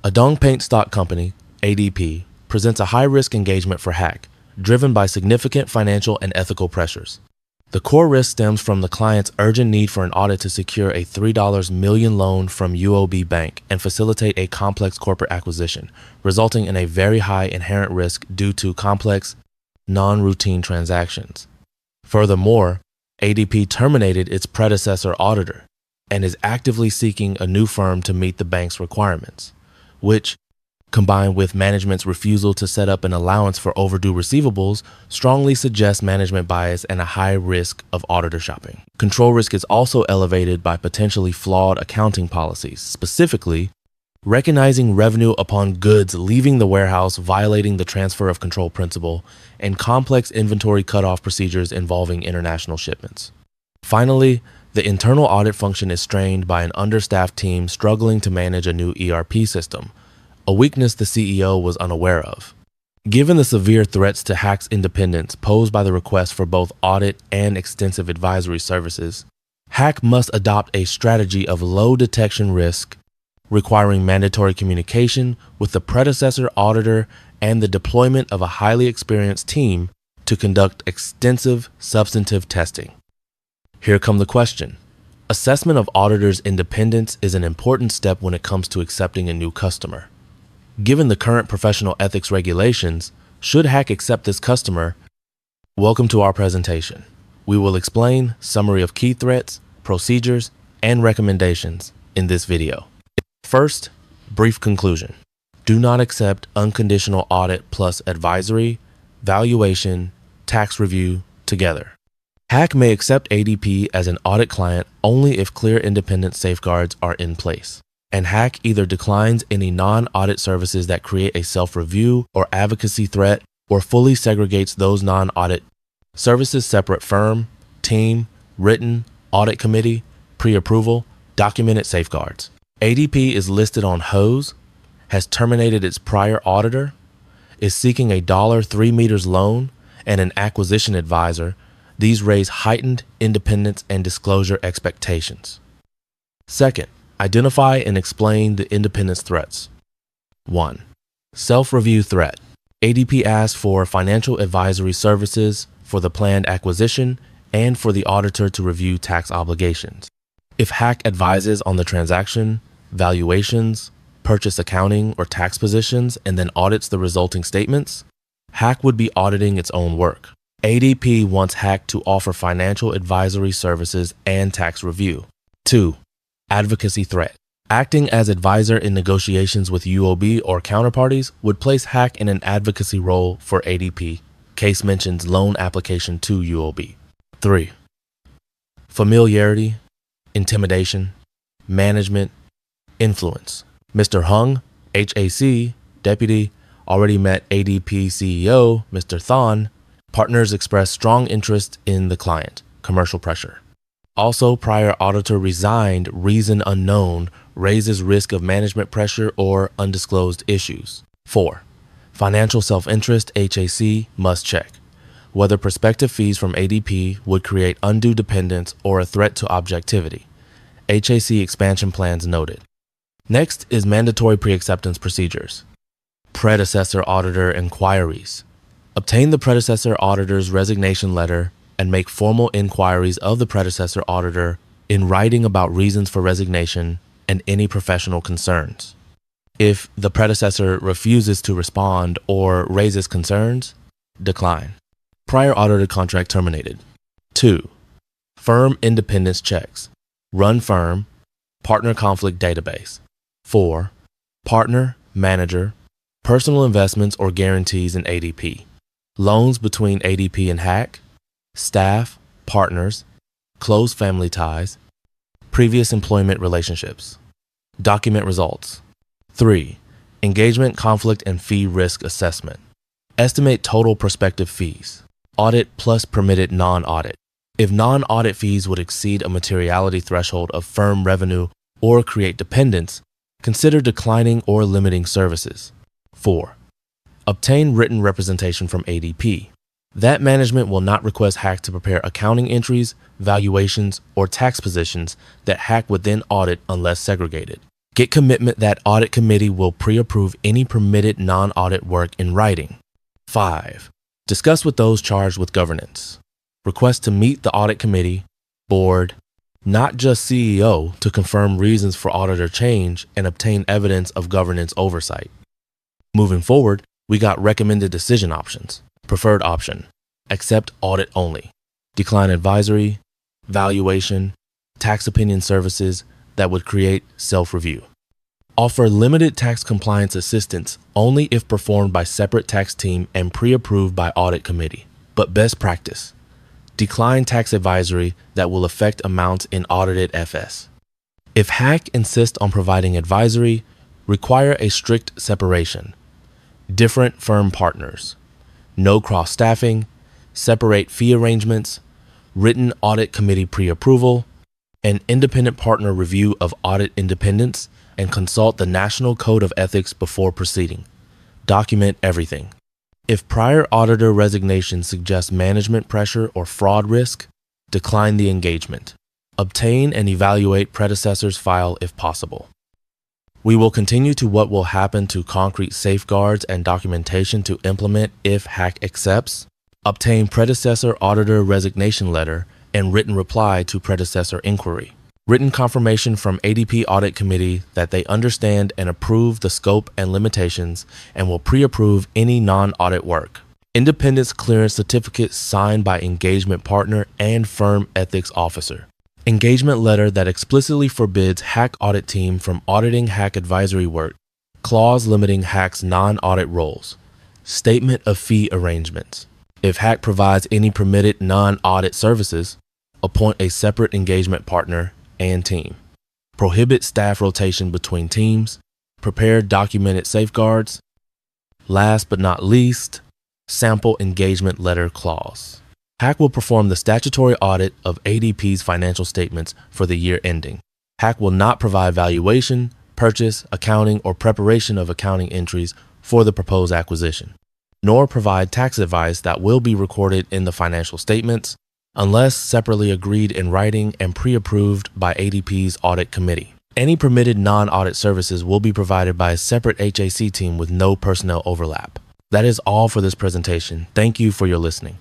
A Dong Paint Stock Company, ADP, presents a high-risk engagement for hack, driven by significant financial and ethical pressures. The core risk stems from the client's urgent need for an audit to secure a $3 million loan from UOB Bank and facilitate a complex corporate acquisition, resulting in a very high inherent risk due to complex, non-routine transactions. Furthermore, ADP terminated its predecessor auditor and is actively seeking a new firm to meet the bank's requirements, which, combined with management's refusal to set up an allowance for overdue receivables, strongly suggests management bias and a high risk of auditor shopping. Control risk is also elevated by potentially flawed accounting policies, specifically recognizing revenue upon goods leaving the warehouse violating the transfer of control principle, and complex inventory cutoff procedures involving international shipments. Finally, the internal audit function is strained by an understaffed team struggling to manage a new ERP system, a weakness the CEO was unaware of. Given the severe threats to Hack's independence posed by the request for both audit and extensive advisory services, Hack must adopt a strategy of low detection risk, requiring mandatory communication with the predecessor auditor and the deployment of a highly experienced team to conduct extensive substantive testing. Here comes the question. Assessment of auditors' independence is an important step when it comes to accepting a new customer. Given the current professional ethics regulations, should Hack accept this customer? Welcome to our presentation. We will explain summary of key threats, procedures, and recommendations in this video. First, brief conclusion. Do not accept unconditional audit plus advisory, valuation, tax review together. Hack may accept ADP as an audit client only if clear independence safeguards are in place, and Hack either declines any non-audit services that create a self-review or advocacy threat, or fully segregates those non-audit services separate firm, team, written, audit committee, pre-approval, documented safeguards. ADP is listed on HOSE, has terminated its prior auditor, is seeking a $3 meters loan, and an acquisition advisor. These raise heightened independence and disclosure expectations. Second, identify and explain the independence threats. 1. Self-review threat. ADP asks for financial advisory services for the planned acquisition and for the auditor to review tax obligations. If Hack advises on the transaction, valuations, purchase accounting, or tax positions and then audits the resulting statements, Hack would be auditing its own work. ADP wants Hack to offer financial advisory services and tax review. 2. Advocacy threat. Acting as advisor in negotiations with UOB or counterparties would place Hack in an advocacy role for ADP. Case mentions loan application to UOB. 3. Familiarity, intimidation, management, influence. Mr. Hung, HAC, deputy, already met ADP CEO, Mr. Thon. Partners express strong interest in the client. Commercial pressure. Also, prior auditor resigned, reason unknown, raises risk of management pressure or undisclosed issues. 4. Financial self-interest, HAC, must check. Whether prospective fees from ADP would create undue dependence or a threat to objectivity. HAC expansion plans noted. Next is mandatory pre-acceptance procedures. Predecessor auditor inquiries. Obtain the predecessor auditor's resignation letter and make formal inquiries of the predecessor auditor in writing about reasons for resignation and any professional concerns. If the predecessor refuses to respond or raises concerns, decline. Prior auditor contract terminated. 2. Firm independence checks. Run firm, partner conflict database. 4. Partner, manager, personal investments or guarantees in ADP. Loans between ADP and Hack, staff, partners, close family ties, previous employment relationships. Document results. 3. Engagement, conflict, and fee risk assessment. Estimate total prospective fees. Audit plus permitted non-audit. If non-audit fees would exceed a materiality threshold of firm revenue or create dependence, consider declining or limiting services. 4. Obtain written representation from ADP. That management will not request Hack to prepare accounting entries, valuations, or tax positions that Hack would then audit unless segregated. Get commitment that audit committee will pre-approve any permitted non-audit work in writing. 5. Discuss with those charged with governance. Request to meet the audit committee, board, not just CEO, to confirm reasons for auditor change and obtain evidence of governance oversight. Moving forward, we got recommended decision options. Preferred option: accept audit only. Decline advisory, valuation, tax opinion services that would create self-review. Offer limited tax compliance assistance only if performed by separate tax team and pre-approved by audit committee. But best practice: decline tax advisory that will affect amounts in audited FS. If HAC insists on providing advisory, require a strict separation. Different firm partners. No cross-staffing, separate fee arrangements, written audit committee pre-approval, an independent partner review of audit independence, and consult the National Code of Ethics before proceeding. Document everything. If prior auditor resignation suggests management pressure or fraud risk, decline the engagement. Obtain and evaluate predecessor's file if possible. We will continue to what will happen to concrete safeguards and documentation to implement if HAC accepts. Obtain predecessor auditor resignation letter and written reply to predecessor inquiry. Written confirmation from ADP Audit Committee that they understand and approve the scope and limitations and will pre-approve any non-audit work. Independence clearance certificate signed by engagement partner and firm ethics officer. Engagement letter that explicitly forbids HAC audit team from auditing HAC advisory work. Clause limiting HAC's non-audit roles. Statement of fee arrangements. If HAC provides any permitted non-audit services, appoint a separate engagement partner and team. Prohibit staff rotation between teams. Prepare documented safeguards. Last but not least, sample engagement letter clause. HAC will perform the statutory audit of ADP's financial statements for the year ending. HAC will not provide valuation, purchase, accounting, or preparation of accounting entries for the proposed acquisition, nor provide tax advice that will be recorded in the financial statements unless separately agreed in writing and pre-approved by ADP's audit committee. Any permitted non-audit services will be provided by a separate HAC team with no personnel overlap. That is all for this presentation. Thank you for your listening.